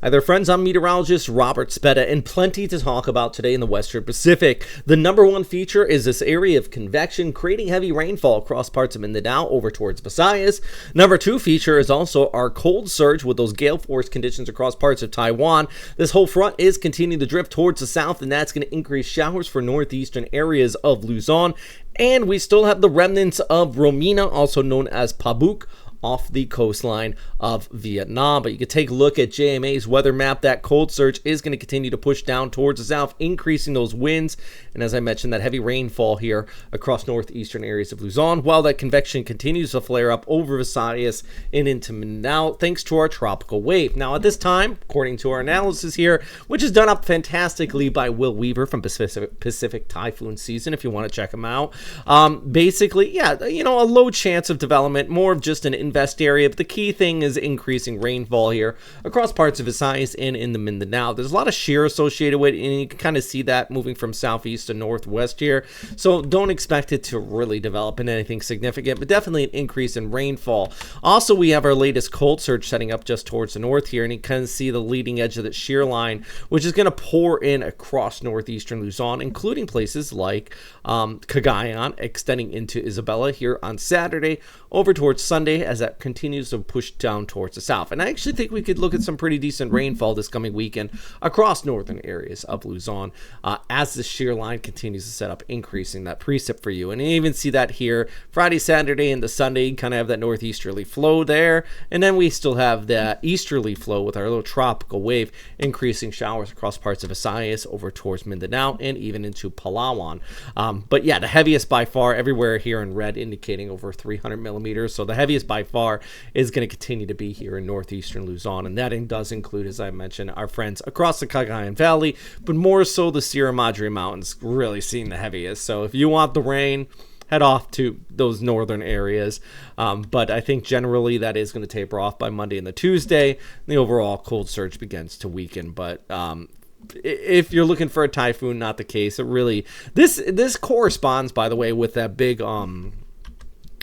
Hi there, friends. I'm meteorologist Robert Speta, and plenty to talk about today in the Western Pacific. The number one feature is this area of convection creating heavy rainfall across parts of Mindanao over towards Visayas. Number two feature is also our cold surge with those gale force conditions across parts of Taiwan. This whole front is continuing to drift towards the south, and that's going to increase showers for northeastern areas of Luzon. And we still have the remnants of Romina, also known as Pabuk, off the coastline of Vietnam. But you can take a look at JMA's weather map. That cold surge is going to continue to push down towards the south, increasing those winds. And as I mentioned, that heavy rainfall here across northeastern areas of Luzon, while that convection continues to flare up over Visayas and into Mindanao, thanks to our tropical wave. Now, at this time, according to our analysis here, which is done up fantastically by Will Weaver from Pacific Typhoon Season, if you want to check him out, basically, yeah, a low chance of development, more of just an invest area. But the key thing is increasing rainfall here across parts of Visayas and in the Mindanao. There's a lot of shear associated with it, and you can kind of see that moving from southeast to northwest here. So don't expect it to really develop in anything significant, but definitely an increase in rainfall. Also, we have our latest cold surge setting up just towards the north here, and you can see the leading edge of that shear line, which is going to pour in across northeastern Luzon, including places like Cagayan, extending into Isabela here on Saturday, over towards Sunday as that continues to push down towards the south. And I actually think we could look at some pretty decent rainfall this coming weekend across northern areas of Luzon as the shear line continues to set up, increasing that precip for you. And you even see that here Friday, Saturday, and the Sunday. You kind of have that northeasterly flow there. And then we still have that easterly flow with our little tropical wave, increasing showers across parts of Visayas over towards Mindanao and even into Palawan. But yeah, the heaviest by far everywhere here in red, indicating over 300 millimeters. So the heaviest by far is going to continue to be here in northeastern Luzon, and that does include, as I mentioned, our friends across the Cagayan Valley, but more so the Sierra Madre Mountains really seeing the heaviest. So if you want the rain, head off to those northern areas. But I think generally that is going to taper off by Monday and the Tuesday. The overall cold surge begins to weaken, but if you're looking for a typhoon, not the case. It really this corresponds, by the way, with that big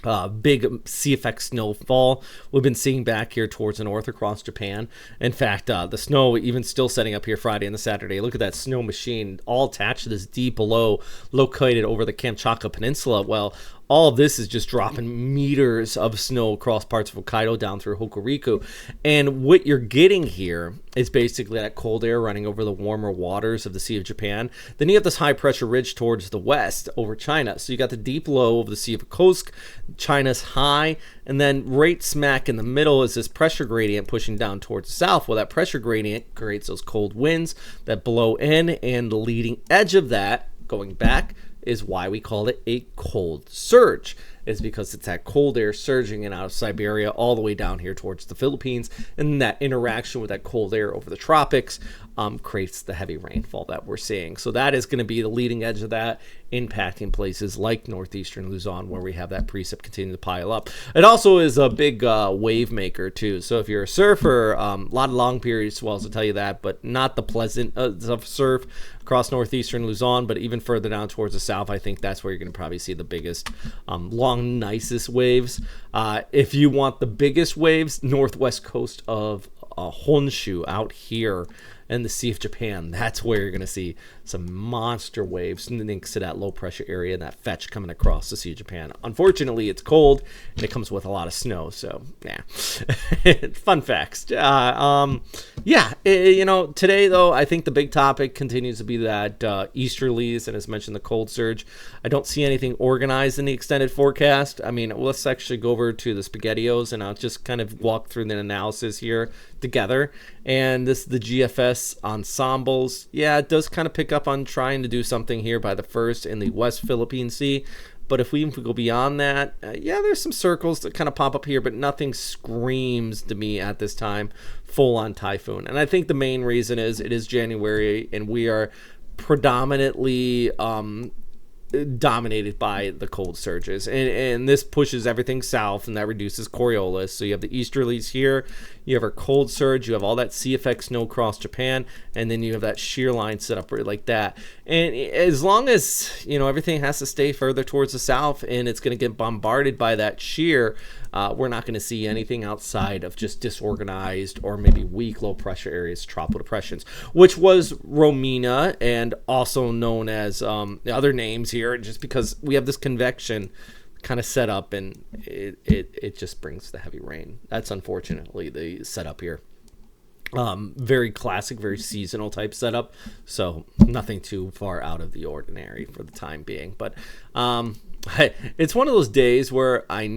CFX snowfall we've been seeing back here towards the north across Japan. In fact, the snow even still setting up here Friday and the Saturday. Look at that snow machine all attached to this deep below located over the Kamchatka Peninsula. Well, all of this is just dropping meters of snow across parts of Hokkaido down through Hokuriku. And what you're getting here is basically that cold air running over the warmer waters of the Sea of Japan. Then you have this high pressure ridge towards the west over China. So you got the deep low of the Sea of Okhotsk, China's high, and then right smack in the middle is this pressure gradient pushing down towards the south. Well, that pressure gradient creates those cold winds that blow in, and the leading edge of that, going back, is why we call it a cold surge. Is because it's that cold air surging in out of Siberia all the way down here towards the Philippines, and that interaction with that cold air over the tropics creates the heavy rainfall that we're seeing. So that is going to be the leading edge of that, impacting places like northeastern Luzon, where we have that precip continuing to pile up. It also is a big wave maker too. So if you're a surfer, a lot of long period swells will tell you that, but not the pleasant of surf across northeastern Luzon, but even further down towards the south, I think that's where you're going to probably see the biggest long, nicest waves. If you want the biggest waves, northwest coast of Honshu out here in the Sea of Japan, that's where you're going to see some monster waves thanks to that low pressure area and that fetch coming across the Sea of Japan. Unfortunately, it's cold and it comes with a lot of snow, so yeah. Fun facts. Today though, I think the big topic continues to be that easterlies, and as mentioned, the cold surge. I don't see anything organized in the extended forecast. I mean, let's actually go over to the SpaghettiOs, and I'll just kind of walk through the analysis here together. And this is the GFS ensembles. Yeah, it does kind of pick up on trying to do something here by the first in the West Philippine Sea. But if we go beyond that, there's some circles that kind of pop up here, but nothing screams to me at this time full-on typhoon. And I think the main reason is it is January, and we are predominantly dominated by the cold surges, and this pushes everything south, and that reduces Coriolis. So you have the easterlies here, you have our cold surge, you have all that CFX snow across Japan, and then you have that shear line set up right like that. And as long as everything has to stay further towards the south, and it's going to get bombarded by that shear, we're not going to see anything outside of just disorganized or maybe weak low pressure areas, tropical depressions, which was Romina, and also known as other names here, just because we have this convection kind of set up, and it just brings the heavy rain. That's unfortunately the setup here. Very classic, very seasonal type setup, so nothing too far out of the ordinary for the time being. But it's one of those days where I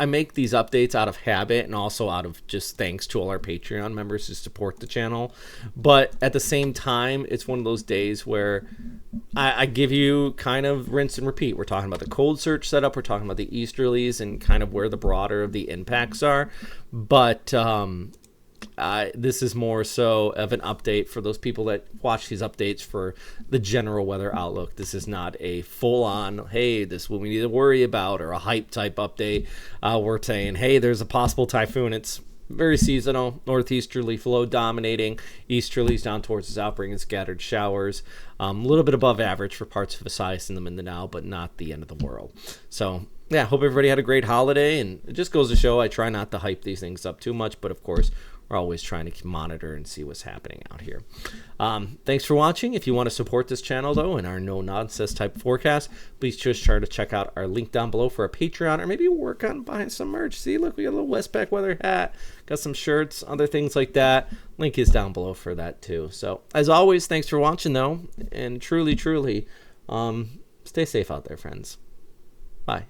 make these updates out of habit and also out of just thanks to all our Patreon members who support the channel. But at the same time, it's one of those days where I give you kind of rinse and repeat. We're talking about the cold surge setup, we're talking about the easterlies and kind of where the broader of the impacts are. But this is more so of an update for those people that watch these updates for the general weather outlook. This is not a full-on, hey, this is what we need to worry about, or a hype type update. We're saying, hey, there's a possible typhoon. It's very seasonal, northeasterly flow dominating, easterlies down towards the south bringing scattered showers, a little bit above average for parts of Visayas and the Mindanao, but not the end of the world. So yeah, hope everybody had a great holiday, and it just goes to show I try not to hype these things up too much, but of course we're always trying to monitor and see what's happening out here. Thanks for watching. If you want to support this channel, though, and our no-nonsense type forecast, please just try to check out our link down below for a Patreon, or maybe work on buying some merch. See, look, we got a little Westpac weather hat, got some shirts, other things like that. Link is down below for that, too. So, as always, thanks for watching, though, and truly, stay safe out there, friends. Bye.